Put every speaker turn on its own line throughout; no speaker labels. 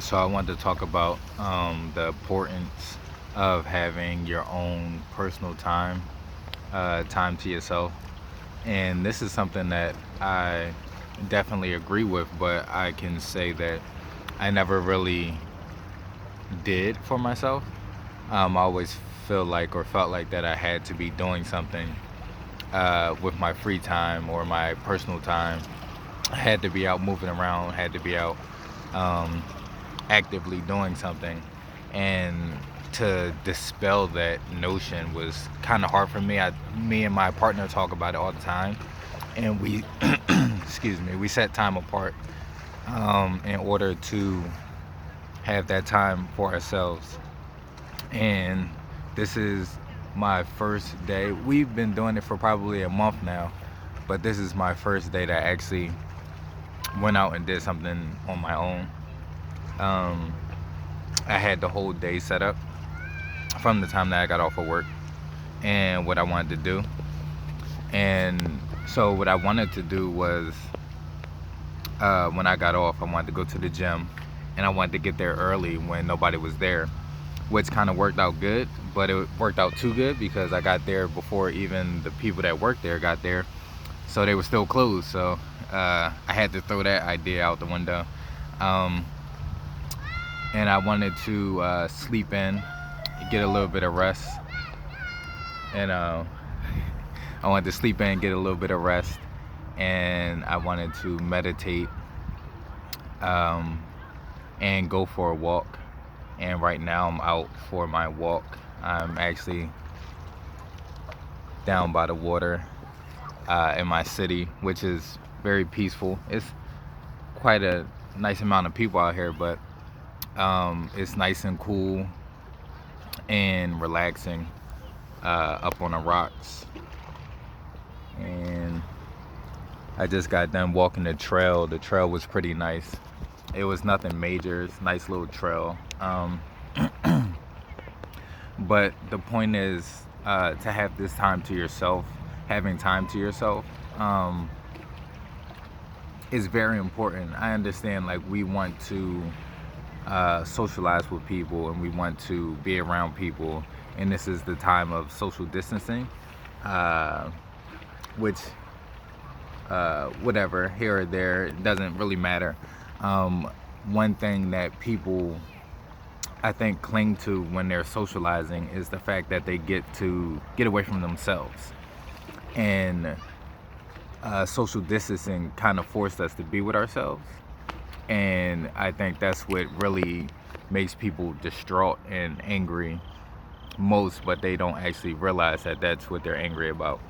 So I wanted to talk about the importance of having your own personal time, time to yourself. And this is something that I definitely agree with, but I can say that I never really did for myself. I always feel like or felt like that I had to be doing something with my free time or my personal time. I had to be out moving around, had to be out um, actively doing something. And to dispel that notion was kind of hard for me. Me and my partner talk about it all the time, and we, excuse me, we set time apart in order to have that time for ourselves. And this is my first day. We've been doing it for probably a month now, but this is my first day that I actually went out and did something on my own. Um, I had the whole day set up from the time that I got off of work and what I wanted to do. And so, what I wanted to do was when I got off, I wanted to go to the gym and I wanted to get there early when nobody was there, which kind of worked out good, but it worked out too good because I got there before even the people that worked there got there. So, they were still closed. So, I had to throw that idea out the window. Um, and I wanted to sleep in, get a little bit of rest, and I wanted to sleep in, get a little bit of rest, and I wanted to meditate um, and go for a walk. And right now, I'm out for my walk. I'm actually down by the water in my city, which is very peaceful. It's quite a nice amount of people out here, but it's nice and cool and relaxing up on the rocks. And I just got done walking the trail. The trail was pretty nice. It was nothing major. It's a nice little trail. But the point is to have this time to yourself. Having time to yourself is very important. I understand, like, we want to socialize with people and we want to be around people, and this is the time of social distancing, uh, which whatever, here or there, it doesn't really matter. Um, One thing that people, I think, cling to when they're socializing is the fact that they get to get away from themselves. And social distancing kind of forced us to be with ourselves. And I think that's what really makes people distraught and angry most, but they don't actually realize that that's what they're angry about.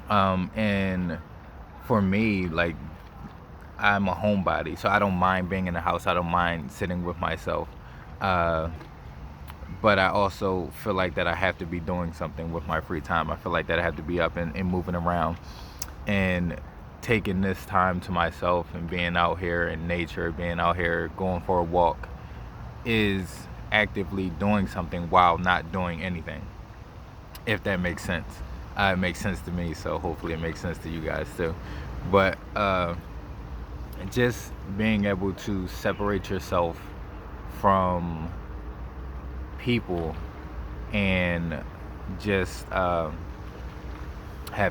And for me, like, I'm a homebody, so I don't mind being in the house. I don't mind sitting with myself. Uh, but I also feel like that I have to be doing something with my free time. I feel like that I have to be up and moving around and taking this time to myself and being out here in nature, being out here going for a walk is actively doing something while not doing anything, if that makes sense. It makes sense to me, so hopefully it makes sense to you guys too. But just being able to separate yourself from people and just have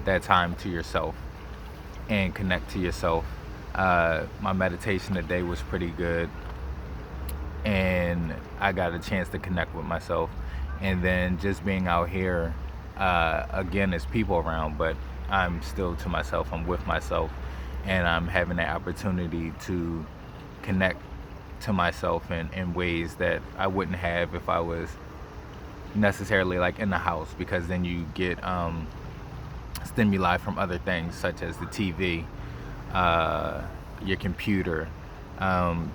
that time to yourself and connect to yourself. My meditation today was pretty good, and I got a chance to connect with myself. And then just being out here, again, there's people around, but I'm still to myself. I'm with myself, and I'm having the opportunity to connect to myself in ways that I wouldn't have if I was necessarily like in the house, because then you get stimuli from other things such as the TV, uh, your computer.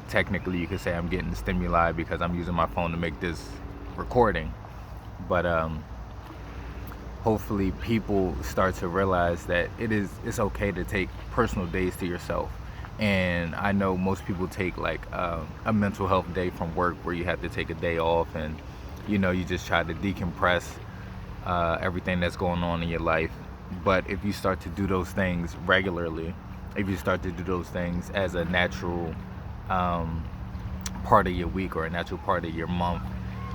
Technically, you could say I'm getting stimuli because I'm using my phone to make this recording, but hopefully people start to realize that it's okay to take personal days to yourself. And I know most people take like a mental health day from work where you have to take a day off, and you just try to decompress everything that's going on in your life. But if you start to do those things regularly, if you start to do those things as a natural part of your week or a natural part of your month,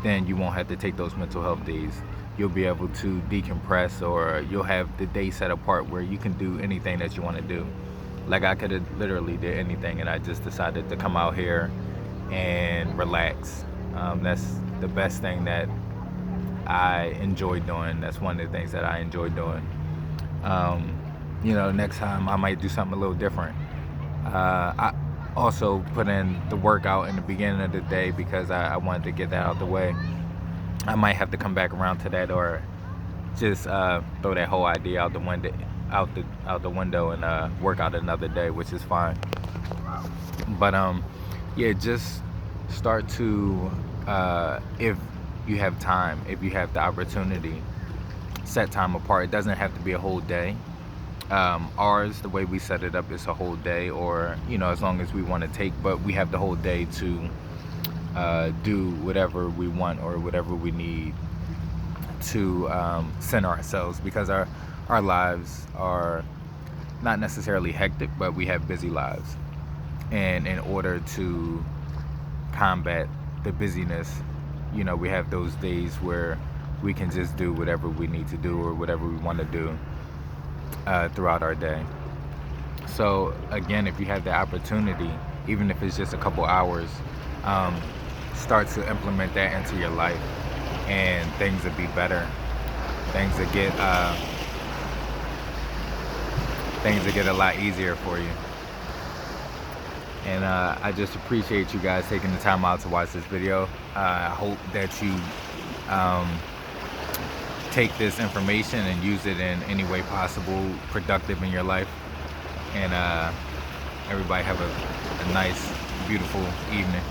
then you won't have to take those mental health days. You'll be able to decompress, or you'll have the day set apart where you can do anything that you want to do. Like, I could have literally did anything, and I just decided to come out here and relax. That's the best thing that I enjoy doing. That's one of the things that I enjoy doing. Next time I might do something a little different. I also put in the workout in the beginning of the day because I wanted to get that out the way. I might have to come back around to that, or just throw that whole idea out the window and work out another day, which is fine. But yeah, just start to, if you have time, if you have the opportunity, set time apart. It doesn't have to be a whole day. Ours, the way we set it up, is a whole day, or as long as we want to take, but we have the whole day to do whatever we want or whatever we need to center ourselves, because our lives are not necessarily hectic, but we have busy lives. And in order to combat the busyness, we have those days where we can just do whatever we need to do or whatever we want to do throughout our day. So again, if you have the opportunity, even if it's just a couple hours, start to implement that into your life, and things will be better. Things will get a lot easier for you. And I just appreciate you guys taking the time out to watch this video. I hope that you take this information and use it in any way possible, productive in your life. And everybody have a nice, beautiful evening.